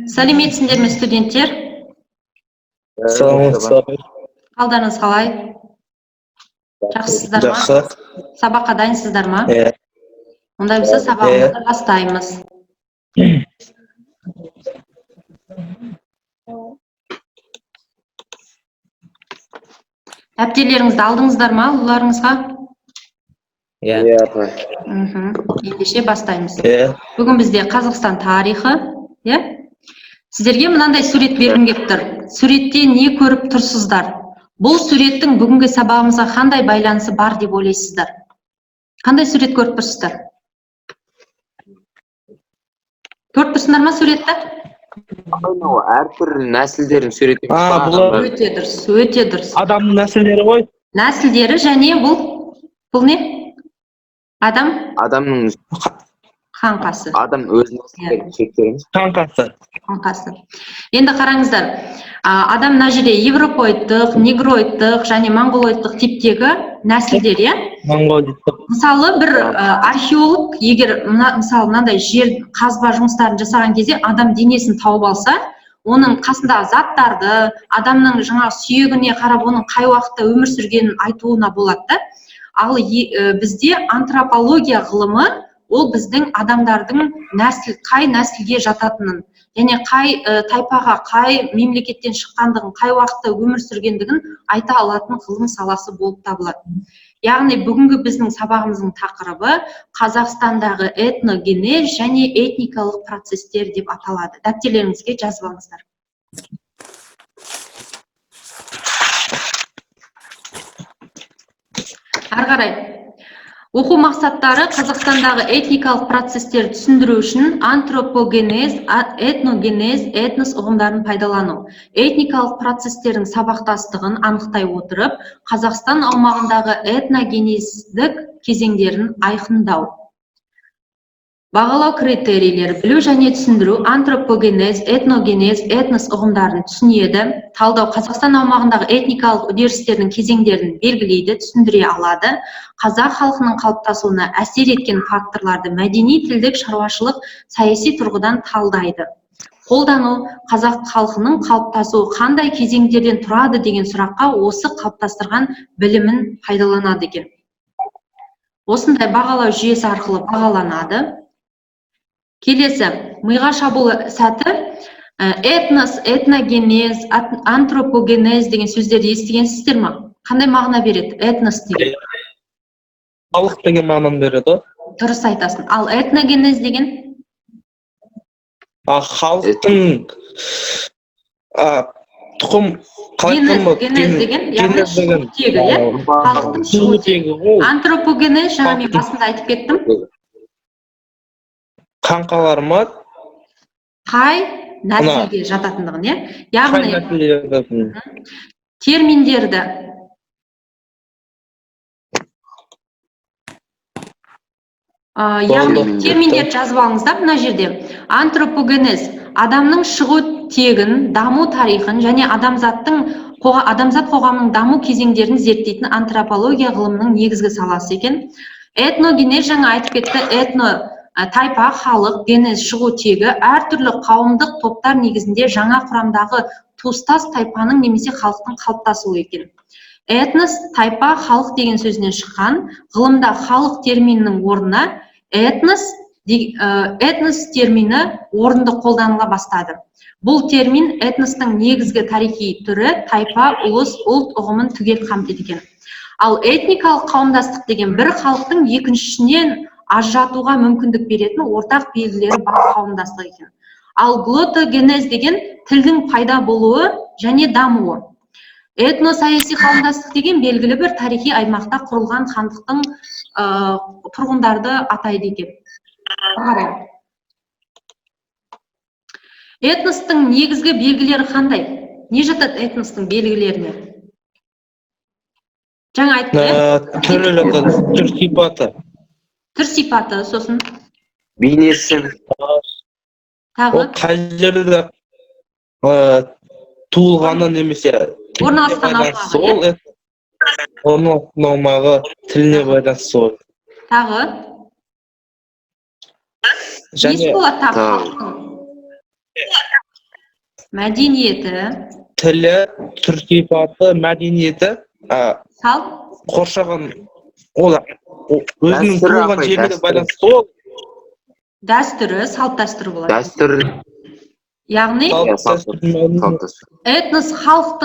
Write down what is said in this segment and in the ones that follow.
Сәлеметсіңдер ме, студенттер? Саламатсыздар. Қалдарыңыз қалай? Жақсысыздар ма? Жақсы. Сабаққа дайынсыздар ма? Иә. Онда біз сабағымызды бастаймыз. Әптелеріңізді алдыңыздар ма, ұлыларыңызға? Иә. Ендеше бастаймыз. Иә. Бүгін бізде Қазақстан тарихы, иә? Сіздерге мынандай сурет бергім келіп тұр. Суретте не көріп тұрсыздар? Бұл суреттің бүгінгі сабағымызға қандай байланысы бар деп ойлайсыздар? Қандай сурет көріп тұрсыздар? Көріп тұрсыңдар ма суретті? Әртүрлі нәсілдердің суреті. Өте дұрыс, өте дұрыс. Адамның нәсілдері ғой. Нәсілдері және бұл не? Адамның қаңқасы. Адам өз нәсілдерін шектеріміз. Қаңқасы. Енді қараңыздар, адам мына жерде европоидтық, негроидтық және монголоидтық типтегі нәсілдер, иә? Мысалы, бір археолог, егер мысалы мынандай жер қазба жұмыстарын жасаған кезде адам денесін тауып алса, оның қасындағы заттарды, адамның жаңа сүйегіне қарап, оның қай уақытта өмір сүргенін айтуына болады. Ал бізде антропология ғылымы ол біздің адамдардың қай нәсілге жататынын, және қай тайпаға, қай мемлекеттен шыққандығын, қай уақытта өмір сүргендігін айта алатын ғылым саласы болып табылады. Яғни бүгінгі біздің сабағымыздың тақырыбы Қазақстандағы этногенез және этникалық процестер деп аталады. Дәптерлеріңізге жазып алыңыздар. Ары қарай. Оқу мақсаттары Қазақстандағы этникалық процестерді түсіндіру үшін антропогенез, этногенез, этнос ұғымдарын пайдалану. Этникалық процестердің сабақтастығын анықтай отырып, Қазақстан аумағындағы этногенездік кезеңдерін айқындау. Бағалау критерийлері: білу және түсіндіру, антропогенез, этногенез, этнос ұғымдарын түсінеді. Талдау: Қазақстан аумағындағы этникалық үдерістердің кезеңдерін белгілейді, түсіндіре алады. Қазақ халқының қалыптасуына әсер еткен факторларды мәдени, тілдік, шаруашылық, саяси тұрғыдан талдайды. Қолдану: қазақ халқының қалыптасуы қандай кезеңдерден тұрады деген сұраққа осы қалыптастырған білімін пайдаланады екен. Осындай бағалау жүйесі арқылы бағаланады. Келесі, миға шабуыл сәті: этнос, этногенез, антропогенез деген сөздерді естігенсіздер ме? Қандай мағына береді этнос деген? Халық деген мағынаны береді. Дұрыс айтасың. Ал этногенез деген? Халықтың тұқым генез деген, яғни шығу тегі, халықтың шығу тегі. Антропогенез, жаңа мен басында айтып кеттім. Қаңқалар ма? Қай нәсілге жататындығын, яғни терминдерді терминдерді жазып алыңыздар мына жерде. Антропогенез адамның шығу тегін, даму тарихын және адамзат қоғамының даму кезеңдерін зерттейтін антропология ғылымының негізгі саласы екен. Этногенез, жаңа айтып кетті, тайпа, халық, генез, шығу тегі әртүрлі қауымдық топтар негізінде жаңа құрамдағы туыстас тайпаның немесе халықтың қалыптасуы екен. Этнос, тайпа, халық деген сөзінен шыққан, ғылымда халық терминінің орнына этнос термині орынды қолданыла бастады. Бұл термин этностың негізгі тарихи түрі тайпа, ұлыс, ұлт ұғымын түгел қамтиды екен. Ал этникалық қауымдастық деген бір халықтың екіншісінен ажыратуға мүмкіндік беретін ортақ белгілері бар қауымдастық екен. Ал глотогенез деген тілдің пайда болуы және дамуы. Этносаяси қауымдастық деген белгілі бір тарихи аймақта құрылған хандықтың тұрғындарды атайды екен. Этностың негізгі белгілері қандай? Не жатады этностың белгілеріне? Жаңа айтты. Түр сипаты. Түр сипаты, сосын бейнесі. Тағы қай жерде туылғаны немесе орналасқан аумағы. Оның аумағы тіліне байланысты ғой. Тағы? Несі болады тағы халықтың? Мәдениеті. Тілі, түр-сипаты, мәдениеті, Салт? қоршаған олар өзінің туылған жеріне байланысты ғой. Дәстүрі, салт дәстүрі болады. Дәстүр. Яғни этнос халық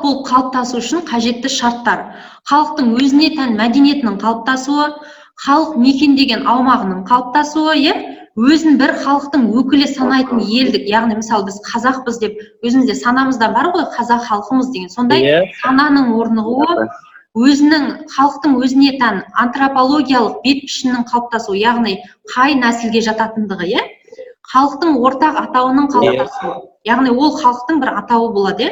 болып қалыптасу үшін қажетті шарттар. Халықтың өзіне тән мәдениетінің қалыптасуы, халық мекендеген аумағының қалыптасуы, өзін бір халықтың өкілі санайтын елдік. Яғни мысалы біз қазақпыз деп өзімізде санамызда бар ғой, қазақ халқымыз деген. Сондай сананың орнығуы, өзінің халықтың өзіне тән антропологиялық бет пішінінің қалыптасуы, яғни қай нәсілге жататындығы, халықтың ортақ атауының қалыптасуы. Яғни ол халықтың бір атауы болады,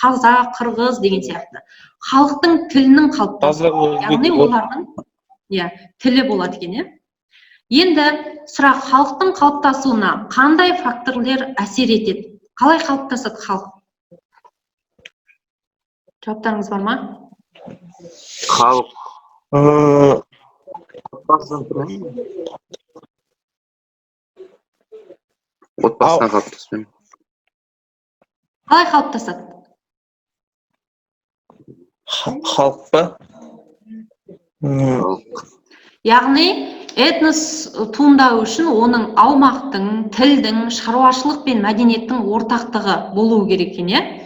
қазақ, қырғыз деген сияқты. Халықтың тілінің қалыптасуы, яғни олардың тілі болады екен. Енді сұрақ, халықтың қалыптасуына қандай факторлар әсер етеді? Қалай қалыптасады халық? Жауаптарыңыз бар ма? Халық отбасынан қалыптасады. Қалай қалыптасады? Халық па? Яғни этнос туындау үшін оның аумақтың, тілдің, шаруашылық пен мәдениеттің ортақтығы болуы керек екен.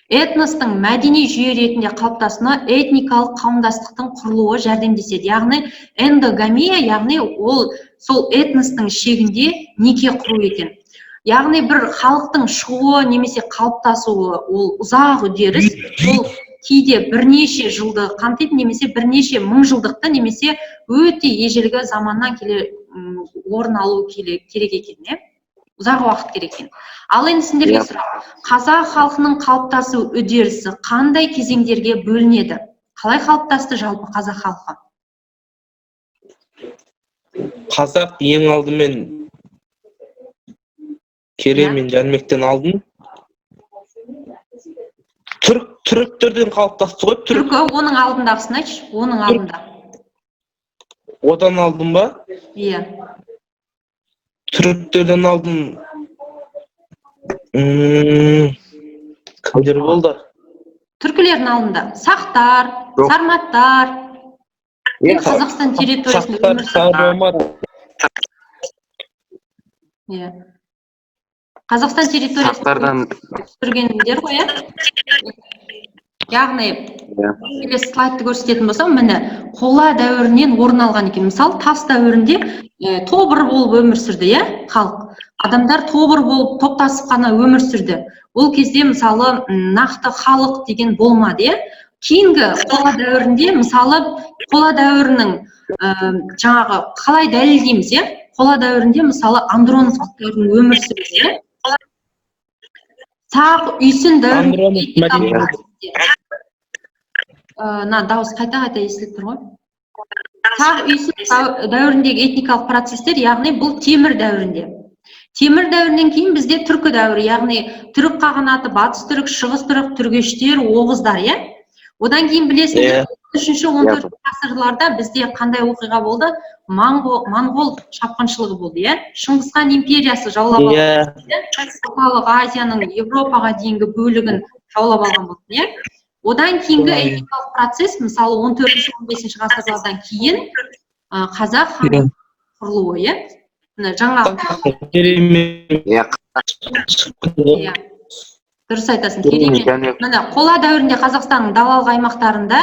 Этностың мәдени жүйе ретінде қалыптасуына этникалық қауымдастықтың құрылуы жәрдемдеседі. Яғни эндогамия, яғни ол сол этностың шегінде неке құру екен. Яғни бір халықтың шығуы немесе қалыптасуы ол ұзақ үдеріс, ол кейде бірнеше жылды қамтиды, немесе бірнеше мың жылдықты, немесе өте ежелгі заманнан орын алу керек екен, ұзақ уақыт керек екен. Ал енді сендерге сұрақ, қазақ халқының қалыптасу үдерісі қандай кезеңдерге бөлінеді? Қалай қалыптасты жалпы қазақ халқы? Қазақ ең алдымен Керей мен Жәнібектен алдын түріктерден қалыптасты ғой. Түркі, оның алдындағысын айтшы, оның алдында. Одан алдын ба? Иә. Түріктерден алдын кімдер болды? Түркілердің алдында сақтар, сарматтар, Қазақстан территориясында өмір сүрген. Қазақстан территориясында сүргендер ғой, Яғни, келесі слайдты көрсететін болсам, міне, қола дәуірінен орын алған екен. Мысалы, тас дәуірінде тобыр болып өмір сүрді, халық. Адамдар тобыр болып топтасып қана өмір сүрді. Ол кезде, мысалы, нақты халық деген болмады, Кейінгі қола дәуірінде, мысалы, қола дәуірінің жаңағы қалай дәлелдейміз, қола дәуірінде, мысалы, андроновтардың өмір сүрді, Сақ үйсінді дауыс қайта естіліп тұр ғой. Сақ үйсін дәуіріндегі этникалық процестер, яғни бұл темір дәуірінде. Темір дәуірінен кейін бізде түркі дәуірі, яғни түрік қағанаты, батыс түрік, шығыс түрік, түргештер, оғыздар, Одан кейін білесіңдер, 3-14 ғасырларда бізде қандай оқиға болды? Моңғол шапқыншылығы болды, Шыңғысхан империясы жаулап алған, Орталық Азияның Европаға дейінгі бөлігін жаулап алған болды, Одан кейінгі этникалық процесс, мысалы 14-15 ғасырлардан кейін қазақ ханның құрылуы, жаңа дұрыс айтасың, Міне, қола дәуірінде Қазақстанның далалық аймақтарында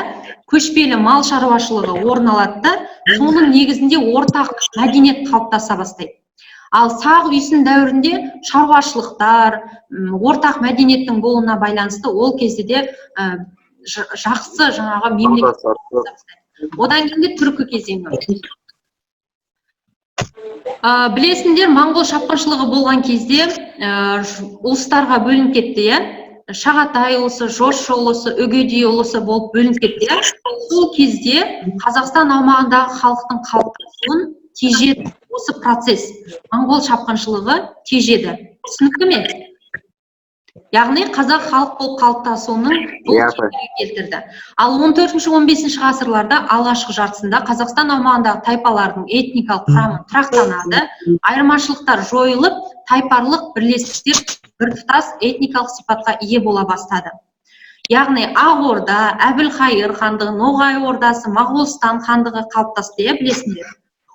көшпелі мал шаруашылығы орын алады, соның негізінде ортақ мәдениет қалыптаса бастайды. Ал Сақ үйсін дәуірінде шаруашылықтар, ортақ мәдениеттің болуына байланысты ол кезде де жақсы жаңағы мемлекет. Одан кейін түркі кезеңі. Білесіңдер, моңғол шапқыншылығы болған кезде ұлыстарға бөлініп кетті, Шағатай ұлысы, Жошы ұлысы, Үгедей ұлысы болып бөлініп кетті. Сол кезде Қазақстан аумағындағы халықтың қалыптасуын тежеді осы процесс. Моңғол шапқыншылығы тежеді. Түсінікті ме? Яғни қазақ халық болып қалыптасуының бұл келтірді. Ал 14-15 ғасырларда алғашқы жартысында Қазақстан аумағындағы тайпалардың этникалық құрамы тұрақтанады, айырмашылықтар жойылып, тайпалық бірлестіктер біртұтас этникалық сипатқа ие бола бастады. Яғни Ақ Орда, Әбілқайыр хандығы, Ноғай ордасы, Моғолстан хандығы қалыптасты, білесіңдер.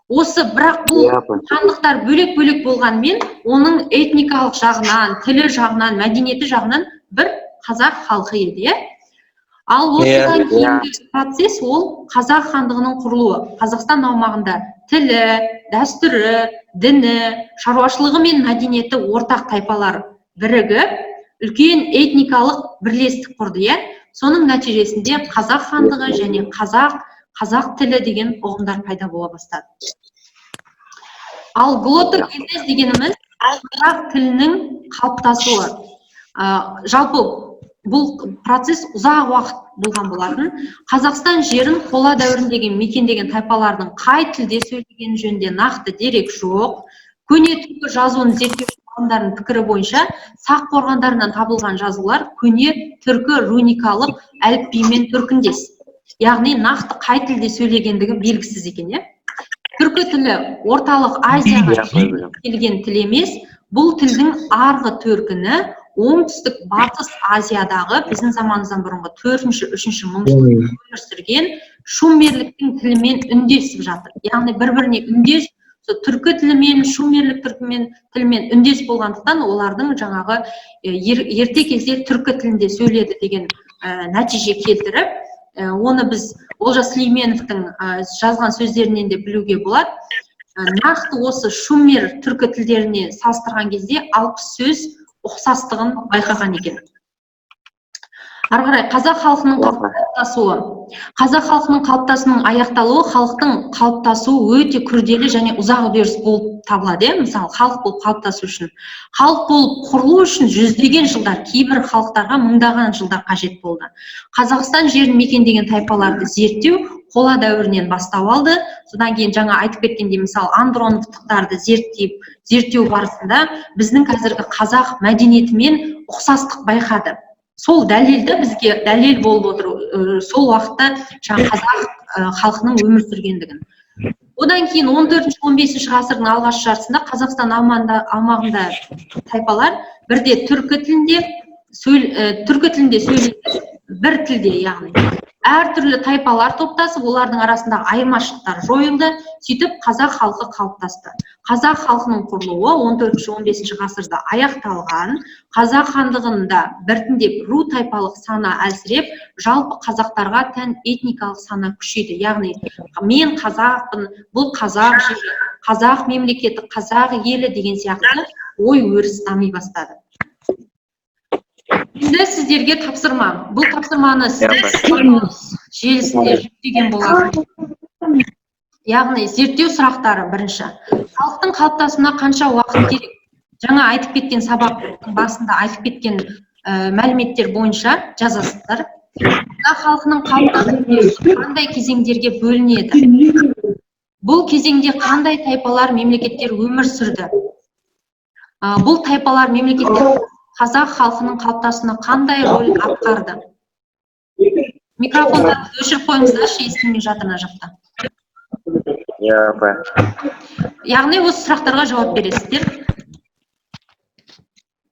Осы бірақ бұл хандықтар бөлек-бөлек болғанмен, оның этникалық жағынан, тілі жағынан, мәдениеті жағынан бір қазақ халқы еді. Ал осыдан кейінгі процесс ол қазақ хандығының құрылуы. Қазақстан аумағында тілі, дәстүрі, діні, шаруашылығы мен мәдениеті ортақ тайпалар бірігіп, үлкен этникалық бірлестік құрды. Соның нәтижесінде қазақ хандығы және қазақ тілі деген ұғымдар пайда бола бастады. Ал глоттогенез дегеніміз қазақ тілінің қалыптасуы. Жалпы бұл процесс ұзақ уақыт болған болатын. Қазақстан жерін қола дәуіріндегі мекендеген тайпалардың қай тілде сөйлеген жөнінде нақты дерек жоқ. Көне түркі жазуын зерттеуші ғалымдардың пікірі бойынша сақ қорғандарынан табылған жазулар көне түркі руникалық әліпбимен түркіндес. Яғни нақты қай тілде сөйлегендігі белгісіз екен. Түркі тілі орталық Азияға келген тіл емес, бұл тілдің арғы төркіні оңтүстік батыс Азиядағы біздің заманымыздан бұрынғы 4-3 мыңжылдықта өмір сүрген шумерліктің тілімен үндесіп жатыр. Яғни бір-біріне үндес, түркі тілімен, шумерлік тілімен үндес болғандықтан олардың жаңағы ерте кезде түркі тілінде сөйледі деген нәтиже келтіріп, оны біз Олжас Сүлейменовтің жазған сөздерінен де білуге болады. Нақты осы шумер түркі тілдеріне салыстырған кезде 60 сөз ұқсастығын байқаған екен. Ары қарай қазақ халқының қалыптасуы. Қазақ халқының қалыптасуының аяқталуы халықтың қалыптасуы өте күрделі және ұзақ үдеріс болып табылады. Мысалы, халық болып қалыптасу үшін. Халық болып құрылу үшін жүздеген жылдар, кейбір халықтарға мыңдаған жылдар қажет болды. Қазақстан жерін мекендеген тайпаларды зерттеу қола дәуірінен бастау алды. Содан кейін жаңа айтып кеткендей, мысалы, андроновтықтарды зерттеу барысында біздің қазіргі қазақ мәдениетімен ұқсастық байқады. Сол дәлелді бізге дәлел болып отыр, сол уақытта қазақ халқының өмір сүргендігін. Одан кейін 14-15 ғасырдың алғашқы жартысында Қазақстан аумағында тайпалар бірде түркі тілінде сөйлейді, бір тілде, яғни әртүрлі тайпалар топтасып, олардың арасындағы айырмашылықтар жойылды, сөйтіп қазақ халқы қалыптасты. Қазақ халқының құрылуы 14-15 ғасырда аяқталған. Қазақ хандығында біртіндеп ру тайпалық сана әлсіреп, жалпы қазақтарға тән этникалық сана күшейді. Яғни мен қазақпын, бұл қазақ жері, қазақ мемлекеті, қазақ елі деген сияқты ой өріс дами бастады. Енді сіздерге тапсырма. Бұл тапсырманы сіздер желісінде жүктеген болады. Яғни зерттеу сұрақтары бірінші. Халықтың қалыптасуына қанша уақыт керек? Жаңа айтып кеткен сабақтың басында айтып кеткен мәліметтер бойынша жазасыздар. Қазақ халқының қалыптасуы қандай кезеңдерге бөлінеді? Бұл кезеңде қандай тайпалар, мемлекеттер өмір сүрді? Бұл тайпалар, мемлекеттер қазақ халқының қалыптасуына қандай рөл атқарды? Микрофондарды өшіріп қойыңыздаршы, естілмей жатыр ана жақта. Яғни осы сұрақтарға жауап бересіздер.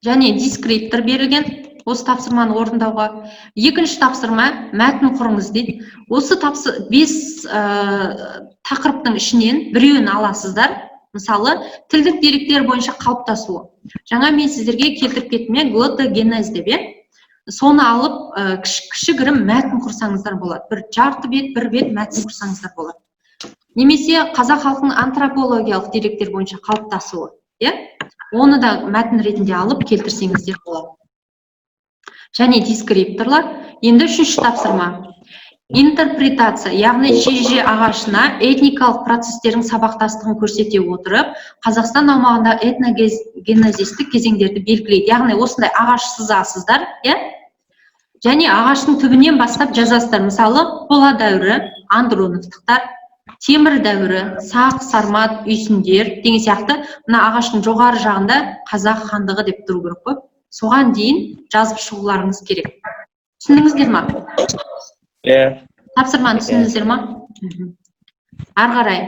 Және дескриптор берілген осы тапсырманы орындауға. Екінші тапсырма мәтін құрыңыз дейді. Осы 5 тақырыптың ішінен біреуін аласыздар. Мысалы, тілдік деректер бойынша қалыптасуы. Жаңа мен сіздерге келтіріп кеттім, глоттогенез деп. Соны алып, кішігірім мәтін құрсаңыздар болады. Бір жарты бет, бір бет мәтін құрсаңыздар болады. Немесе қазақ халқының антропологиялық деректер бойынша қалыптасуы. Оны да мәтін ретінде алып келтірсеңіздер болады. Және дескрипторлар. Енді үшінші тапсырма. Интерпретация, яғни шеже ағашына этникалық процестердің сабақтастығын көрсете отырып, Қазақстан аумағында этногенезистік кезеңдерді белгілейді. Яғни осындай ағаш сызасыздар, және ағаштың түбінен бастап жазасыздар. Мысалы, қола дәуірі, андроновтықтар, темір дәуірі, сақ, сармат, үйсіндер деген сияқты, мына ағаштың жоғары жағында қазақ хандығы деп тұру керек қой. соған дейін жазып шығуларыңыз керек. Түсіндіңіздер ма? Тапсырманы түсіндіңіздер ма? Ары қарай.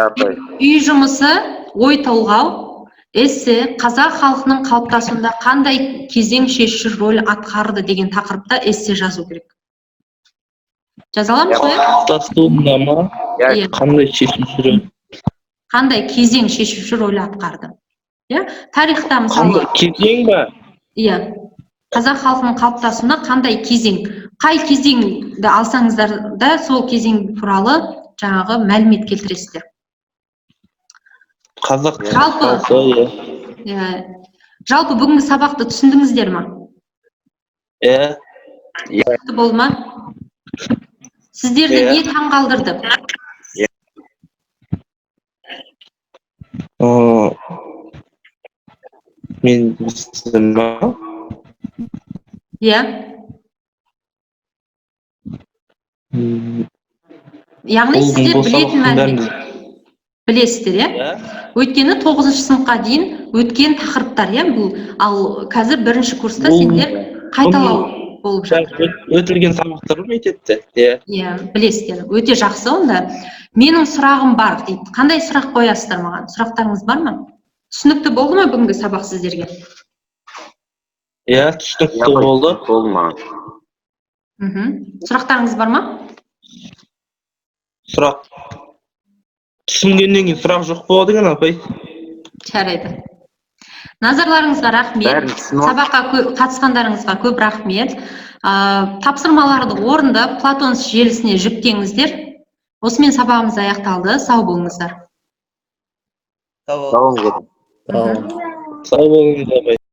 апай. Үй жұмысы, ой толғау, эссе қазақ халқының қалыптасуында қандай кезең шешуші рөл атқарды деген тақырыпта эссе жазу керек. Жаза аламыз ғой? Қалыптасуында ма? Қандай шешуші рөл? Қандай кезең шешуші рөл атқарды? Тарихта мысалы. Кезең ба? Қазақ халқының қалыптасуына қандай кезең? Қай кезеңді алсаңыздар да сол кезең туралы жаңағы мәлімет келтіресіздер. Қазақ халқы. Жалпы бүгінгі сабақты түсіндіңіздер ма? Болды ма? Сіздерді не таңғалдырды? Мен білсем ма? Яғни сіздер білетін мәлімет. Білесіздер, Өйткені 9-шы сыныпқа дейін өткен тақырыптар, бұл. Ал қазір 1-ші курста сендер қайталау болып жатыр. Өтілген сабақтар ма мектепте? Білесіздер. Өте жақсы онда. Менің сұрағым бар дейді. Қандай сұрақ қоясыздар маған? Сұрақтарыңыз бар ма? Түсінікті болды ма бүгінгі сабақ сіздерге? Түсінікті болды. Болды ма? Сұрақтарыңыз бар ма? Сұрақ. Түсінгеннен кейін сұрақ жоқ болады екен, апай. Жарайды. Назарларыңызға рахмет. Сабаққа қатысқандарыңызға көп рахмет. Тапсырмаларды орындап, Платон желісіне жүктеңіздер. Осымен сабағымыз аяқталды. Сау болыңыздар. Сау болыңыздар. Сау болыңыздар, апай.